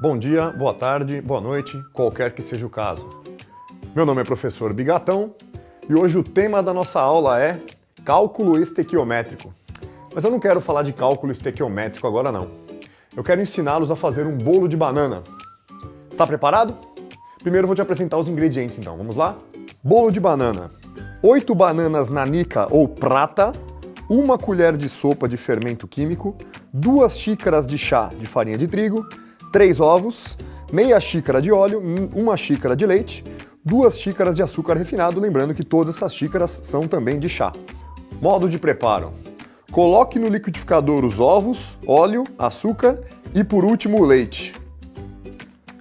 Bom dia, boa tarde, boa noite, qualquer que seja o caso. Meu nome é professor Bigatão e hoje o tema da nossa aula é cálculo estequiométrico. Mas eu não quero falar de cálculo estequiométrico agora não. Eu quero ensiná-los a fazer um bolo de banana. Está preparado? Primeiro eu vou te apresentar os ingredientes então, vamos lá? Bolo de banana. 8 bananas nanica ou prata, 1 colher de sopa de fermento químico, 2 xícaras de chá de farinha de trigo, 3 ovos, meia xícara de óleo, 1 xícara de leite, 2 xícaras de açúcar refinado, lembrando que todas essas xícaras são também de chá. Modo de preparo. Coloque no liquidificador os ovos, óleo, açúcar e, por último, o leite.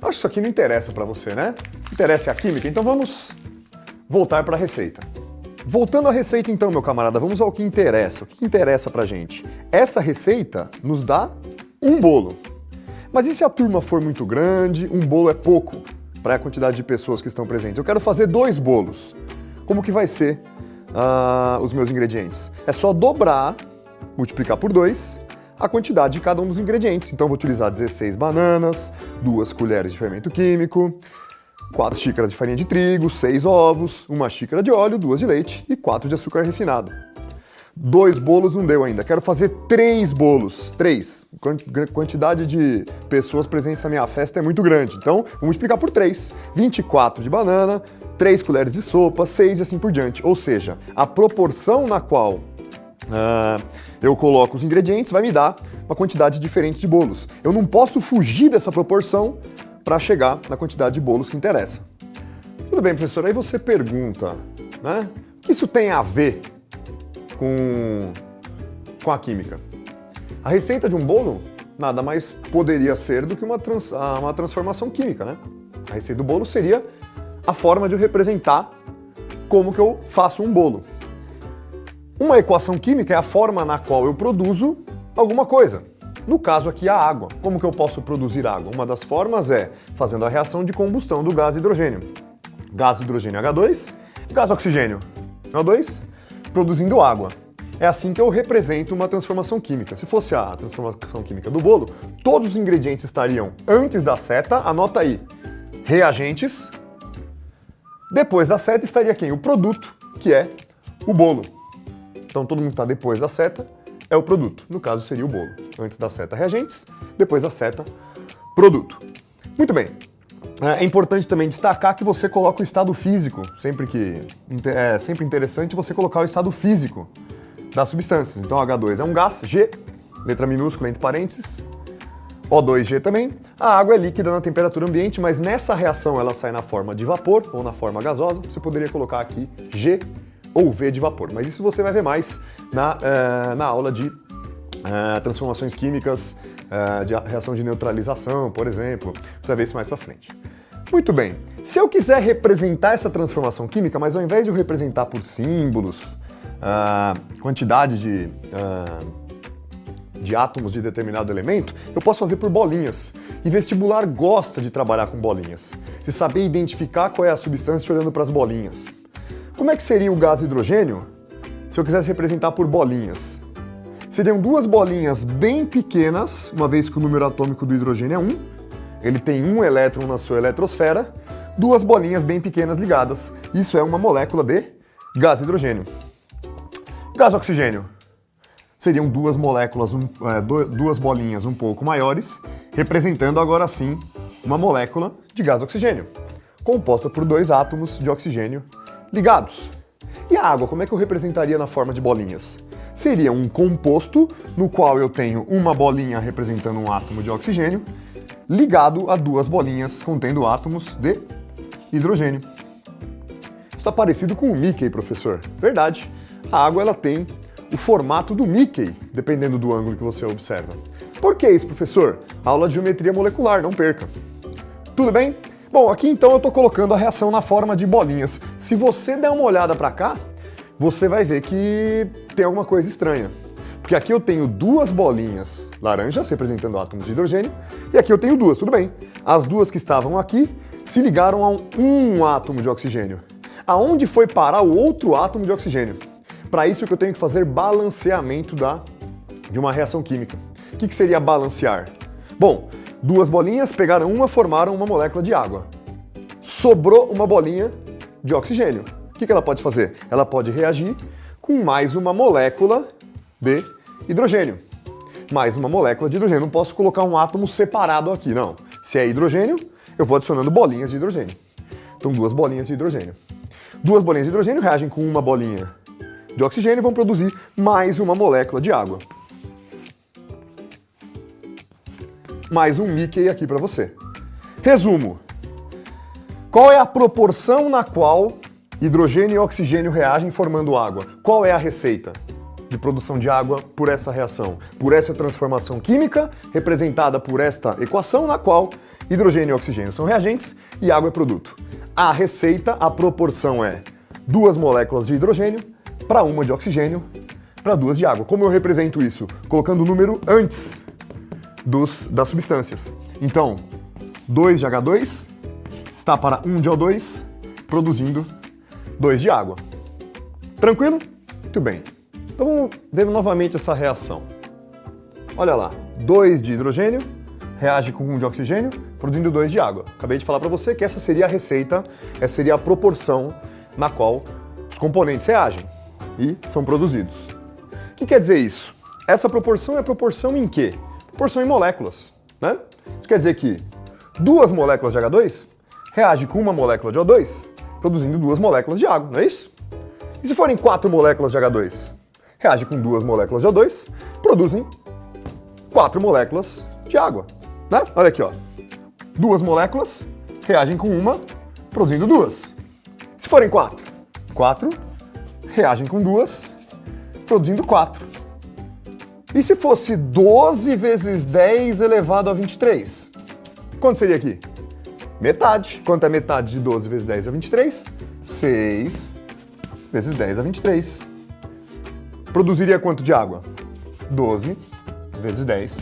Acho que isso aqui não interessa para você, né? Interessa a química, então vamos voltar para a receita. Voltando à receita então, meu camarada, vamos ao que interessa. O que interessa pra gente? Essa receita nos dá um bolo. Mas e se a turma for muito grande, um bolo é pouco para a quantidade de pessoas que estão presentes? Eu quero fazer 2 bolos. Como que vai ser os meus ingredientes? É só dobrar, multiplicar por 2, a quantidade de cada um dos ingredientes. Então eu vou utilizar 16 bananas, 2 colheres de fermento químico, 4 xícaras de farinha de trigo, 6 ovos, 1 xícara de óleo, 2 de leite e 4 de açúcar refinado. 2 bolos não deu ainda, quero fazer 3 bolos. 3. Quantidade de pessoas presentes na minha festa é muito grande, então vou multiplicar por 3. 24 de banana, 3 colheres de sopa, 6 e assim por diante. Ou seja, a proporção na qual eu coloco os ingredientes vai me dar uma quantidade diferente de bolos. Eu não posso fugir dessa proporção para chegar na quantidade de bolos que interessa. Tudo bem, professor, aí você pergunta, né? O que isso tem a ver com a química? A receita de um bolo nada mais poderia ser do que uma transformação química, né? A receita do bolo seria a forma de eu representar como que eu faço um bolo. Uma equação química é a forma na qual eu produzo alguma coisa. No caso aqui, a água. Como que eu posso produzir água? Uma das formas é fazendo a reação de combustão do gás hidrogênio. Gás hidrogênio H2, gás oxigênio O2, produzindo água. É assim que eu represento uma transformação química. Se fosse a transformação química do bolo, todos os ingredientes estariam antes da seta, anota aí, reagentes. Depois da seta estaria quem? O produto, que é o bolo. Então todo mundo que está depois da seta é o produto. No caso seria o bolo. Antes da seta, reagentes. Depois da seta, produto. Muito bem. É importante também destacar que você coloca o estado físico. É sempre interessante você colocar o estado físico das substâncias. Então H2 é um gás, G, letra minúscula entre parênteses. O2G também. A água é líquida na temperatura ambiente, mas nessa reação ela sai na forma de vapor ou na forma gasosa. Você poderia colocar aqui G ou V de vapor, mas isso você vai ver mais na aula de transformações químicas, de reação de neutralização, por exemplo. Você vai ver isso mais pra frente. Muito bem. Se eu quiser representar essa transformação química, mas ao invés de eu representar por símbolos, quantidade de átomos de determinado elemento, eu posso fazer por bolinhas. E vestibular gosta de trabalhar com bolinhas. De saber identificar qual é a substância olhando para as bolinhas. Como é que seria o gás hidrogênio se eu quisesse representar por bolinhas? Seriam 2 bolinhas bem pequenas, uma vez que o número atômico do hidrogênio é 1, ele tem 1 elétron na sua eletrosfera, 2 bolinhas bem pequenas ligadas. Isso é uma molécula de gás hidrogênio. Gás oxigênio. Seriam 2 moléculas, 2 bolinhas um pouco maiores, representando agora sim uma molécula de gás oxigênio, composta por 2 átomos de oxigênio ligados. E a água, como é que eu representaria na forma de bolinhas? Seria um composto no qual eu tenho uma bolinha representando um átomo de oxigênio, ligado a 2 bolinhas contendo átomos de hidrogênio. Está parecido com o Mickey, professor. Verdade. A água ela tem o formato do Mickey, dependendo do ângulo que você observa. Por que isso, professor? Aula de geometria molecular, não perca. Tudo bem? Bom, aqui então eu estou colocando a reação na forma de bolinhas. Se você der uma olhada para cá, você vai ver que tem alguma coisa estranha. Porque aqui eu tenho 2 bolinhas laranjas, representando átomos de hidrogênio, e aqui eu tenho 2, tudo bem. As 2 que estavam aqui se ligaram a um átomo de oxigênio. Aonde foi parar o outro átomo de oxigênio? Para isso que eu tenho que fazer balanceamento de uma reação química. O que seria balancear? Bom, Duas bolinhas pegaram uma, formaram uma molécula de água. Sobrou uma bolinha de oxigênio. O que ela pode fazer? Ela pode reagir com mais uma molécula de hidrogênio. Mais uma molécula de hidrogênio. Não posso colocar um átomo separado aqui, não. Se é hidrogênio, eu vou adicionando bolinhas de hidrogênio. Então, duas bolinhas de hidrogênio. Duas bolinhas de hidrogênio reagem com uma bolinha de oxigênio e vão produzir mais uma molécula de água. Mais um Mickey aqui para você. Resumo. Qual é a proporção na qual hidrogênio e oxigênio reagem formando água? Qual é a receita de produção de água por essa reação? Por essa transformação química, representada por esta equação, na qual hidrogênio e oxigênio são reagentes e água é produto. A receita, a proporção é 2 moléculas de hidrogênio para 1 de oxigênio para 2 de água. Como eu represento isso? Colocando o número antes das substâncias. Então, 2 de H2 está para 1 de O2, produzindo 2 de água. Tranquilo? Muito bem. Então vamos ver novamente essa reação. Olha lá, 2 de hidrogênio reage com 1 de oxigênio, produzindo 2 de água. Acabei de falar para você que essa seria a receita, essa seria a proporção na qual os componentes reagem e são produzidos. O que quer dizer isso? Essa proporção é proporção em quê? Proporção em moléculas, né? Isso quer dizer que 2 moléculas de H2 reagem com uma molécula de O2, produzindo 2 moléculas de água, não é isso? E se forem 4 moléculas de H2, reagem com 2 moléculas de O2, produzem 4 moléculas de água, né? Olha aqui, ó. 2 moléculas reagem com uma, produzindo 2. Se forem 4 reagem com 2, produzindo 4. E se fosse 12 vezes 10 elevado a 23? Quanto seria aqui? Metade. Quanto é metade de 12 vezes 10 a 23? 6 vezes 10 a 23. Produziria quanto de água? 12 vezes 10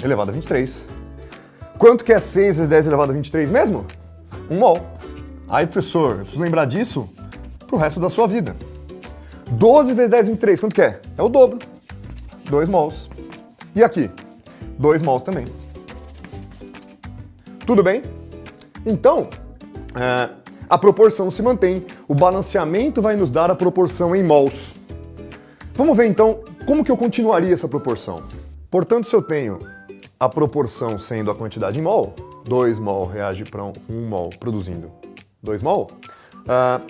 elevado a 23. Quanto que é 6 vezes 10 elevado a 23 mesmo? 1 mol. Aí, professor, eu preciso lembrar disso pro resto da sua vida. 12 vezes 10 a 23, quanto que é? É o dobro. 2 mols. E aqui? 2 mols também. Tudo bem? Então, a proporção se mantém. O balanceamento vai nos dar a proporção em mols. Vamos ver então como que eu continuaria essa proporção. Portanto, se eu tenho a proporção sendo a quantidade em mol, 2 mol reage para 1 mol produzindo 2 mol,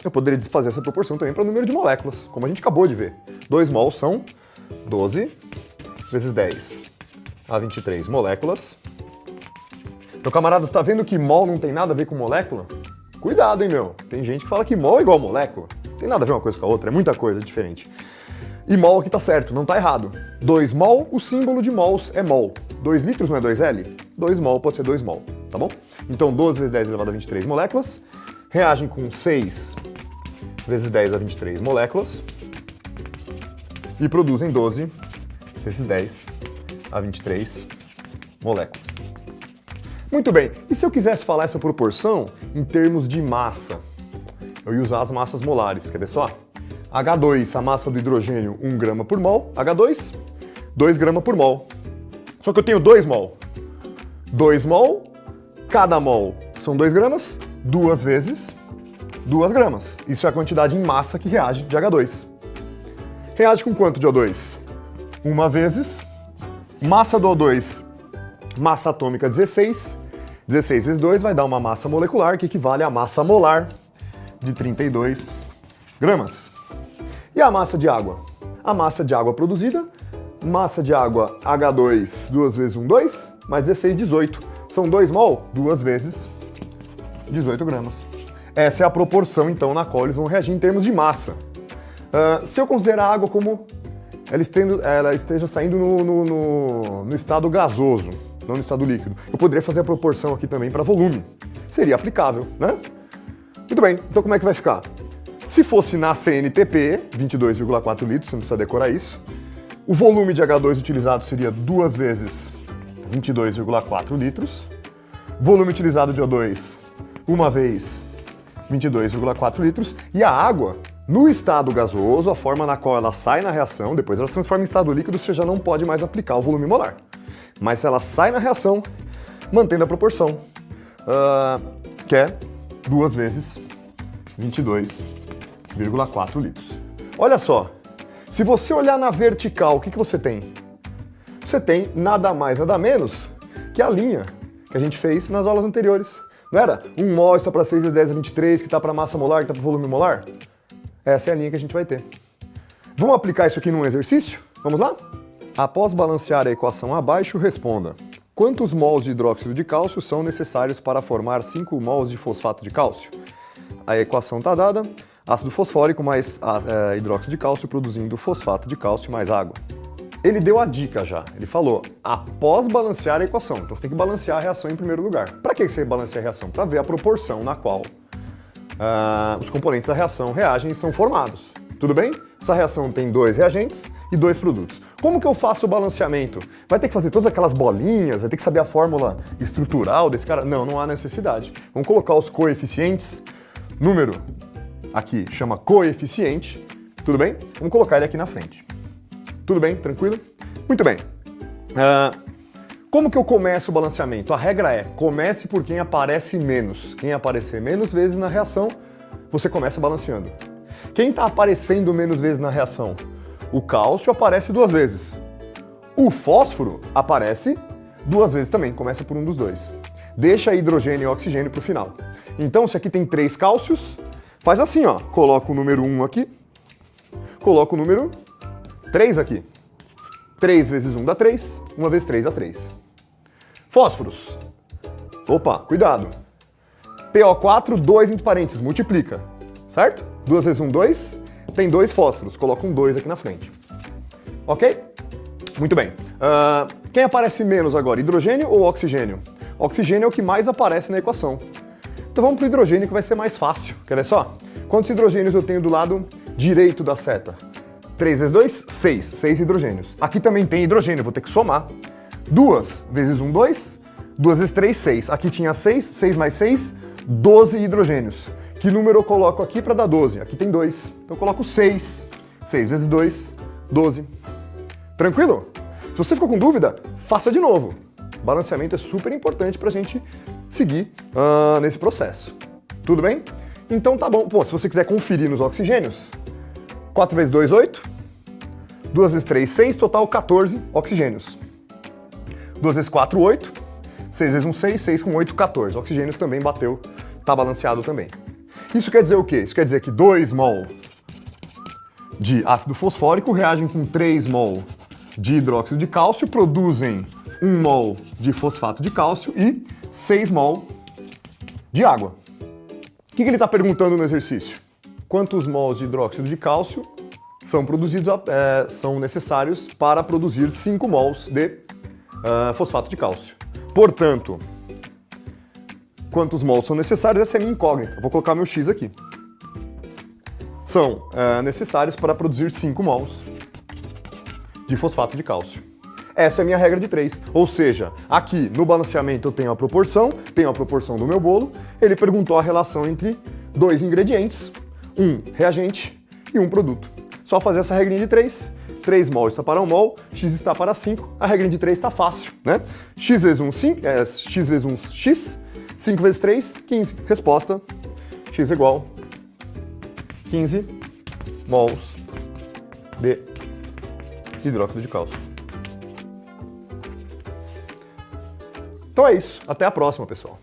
eu poderia fazer essa proporção também para o número de moléculas, como a gente acabou de ver. 2 mol são 12 vezes 10 a 23 moléculas. Meu camarada, está vendo que mol não tem nada a ver com molécula? Cuidado, hein, meu. Tem gente que fala que mol é igual a molécula. Não tem nada a ver uma coisa com a outra, é muita coisa diferente. E mol aqui tá certo, não tá errado. 2 mol, o símbolo de mols é mol. 2 litros não é 2L? 2 mol pode ser 2 mol, tá bom? Então 12 vezes 10 elevado a 23 moléculas reagem com 6 vezes 10 a 23 moléculas e produzem 12 vezes 10 a 23 moléculas. Muito bem, e se eu quisesse falar essa proporção em termos de massa? Eu ia usar as massas molares, quer ver só? H2, a massa do hidrogênio, 1 grama por mol. H2, 2 gramas por mol. Só que eu tenho 2 mol. 2 mol, cada mol são 2 gramas, 2 vezes 2 gramas. Isso é a quantidade em massa que reage de H2. Reage com quanto de O2? 1 vezes massa do O2, massa atômica 16. 16 vezes 2 vai dar uma massa molecular que equivale à massa molar de 32 gramas. E a massa de água? A massa de água produzida, massa de água H2, 2 vezes 1, 2, mais 16, 18. São 2 mol, 2 vezes 18 gramas. Essa é a proporção, então, na qual eles vão reagir em termos de massa. Se eu considerar a água como ela esteja saindo no estado gasoso, não no estado líquido, eu poderia fazer a proporção aqui também para volume. Seria aplicável, né? Muito bem, então como é que vai ficar? Se fosse na CNTP, 22,4 litros, você não precisa decorar isso, o volume de H2 utilizado seria 2 vezes 22,4 litros, volume utilizado de O2, 1 vez 22,4 litros, e a água, no estado gasoso, a forma na qual ela sai na reação, depois ela se transforma em estado líquido, você já não pode mais aplicar o volume molar. Mas se ela sai na reação, mantendo a proporção, que é 2 vezes 22,4 litros. Olha só, se você olhar na vertical, o que você tem? Você tem nada mais, nada menos que a linha que a gente fez nas aulas anteriores. Não era? 1 mol está para 6 vezes 10 a 23, que está para massa molar, que está para volume molar? Essa é a linha que a gente vai ter. Vamos aplicar isso aqui num exercício? Vamos lá? Após balancear a equação abaixo, responda: quantos mols de hidróxido de cálcio são necessários para formar 5 mols de fosfato de cálcio? A equação está dada: ácido fosfórico mais hidróxido de cálcio produzindo fosfato de cálcio mais água. Ele deu a dica já, ele falou, após balancear a equação. Então você tem que balancear a reação em primeiro lugar. Para que você balanceia a reação? Para ver a proporção na qual os componentes da reação reagem e são formados. Tudo bem? Essa reação tem 2 reagentes e 2 produtos. Como que eu faço o balanceamento? Vai ter que fazer todas aquelas bolinhas? Vai ter que saber a fórmula estrutural desse cara? Não, não há necessidade. Vamos colocar os coeficientes. Número aqui chama coeficiente. Tudo bem? Vamos colocar ele aqui na frente. Tudo bem? Tranquilo? Muito bem. Como que eu começo o balanceamento? A regra é, comece por quem aparece menos. Quem aparecer menos vezes na reação, você começa balanceando. Quem está aparecendo menos vezes na reação? O cálcio aparece 2 vezes. O fósforo aparece 2 vezes também, começa por um dos dois. Deixa hidrogênio e oxigênio para o final. Então, se aqui tem 3 cálcios, faz assim, ó. Coloca o número 1 aqui, coloca o número 3 aqui. 3 vezes 1 dá 3, 1 vezes 3 dá 3. Fósforos. Opa, cuidado. PO4, 2 entre parênteses, multiplica. Certo? 2 vezes 1, 2. Tem 2 fósforos, coloca um 2 aqui na frente. Ok? Muito bem. Quem aparece menos agora, hidrogênio ou oxigênio? Oxigênio é o que mais aparece na equação. Então vamos para o hidrogênio que vai ser mais fácil. Quer ver só? Quantos hidrogênios eu tenho do lado direito da seta? 3 vezes 2, 6. 6 hidrogênios. Aqui também tem hidrogênio, vou ter que somar. 2 vezes 1, 2. 2 vezes 3, 6. Aqui tinha 6, 6 mais 6, 12 hidrogênios. Que número eu coloco aqui para dar 12? Aqui tem 2. Então eu coloco 6. 6 vezes 2, 12. Tranquilo? Se você ficou com dúvida, faça de novo. Balanceamento é super importante para a gente seguir nesse processo. Tudo bem? Então tá bom. Pô, se você quiser conferir nos oxigênios, 4 vezes 2, 8. 2 vezes 3, 6. Total 14 oxigênios. 2 vezes 4, 8. 6 vezes 1, 6. 6 com 8, 14. Oxigênios também bateu. Tá balanceado também. Isso quer dizer o quê? Isso quer dizer que 2 mol de ácido fosfórico reagem com 3 mol de hidróxido de cálcio, produzem 1 mol de fosfato de cálcio e 6 mol de água. O que ele está perguntando no exercício? Quantos mols de hidróxido de cálcio são produzidos, são necessários para produzir 5 mols de fosfato de cálcio. Portanto, quantos mols são necessários? Essa é a minha incógnita. Eu vou colocar meu X aqui. São necessários para produzir 5 mols de fosfato de cálcio. Essa é a minha regra de 3. Ou seja, aqui no balanceamento eu tenho a proporção do meu bolo. Ele perguntou a relação entre 2 ingredientes, um reagente e um produto. Só fazer essa regrinha de 3. 3 mol está para 1 mol, X está para 5. A regrinha de 3 está fácil, né? X vezes 1, X vezes 1, X. 5 vezes 3, 15. Resposta, X igual 15 mols de hidróxido de cálcio. Então é isso. Até a próxima, pessoal.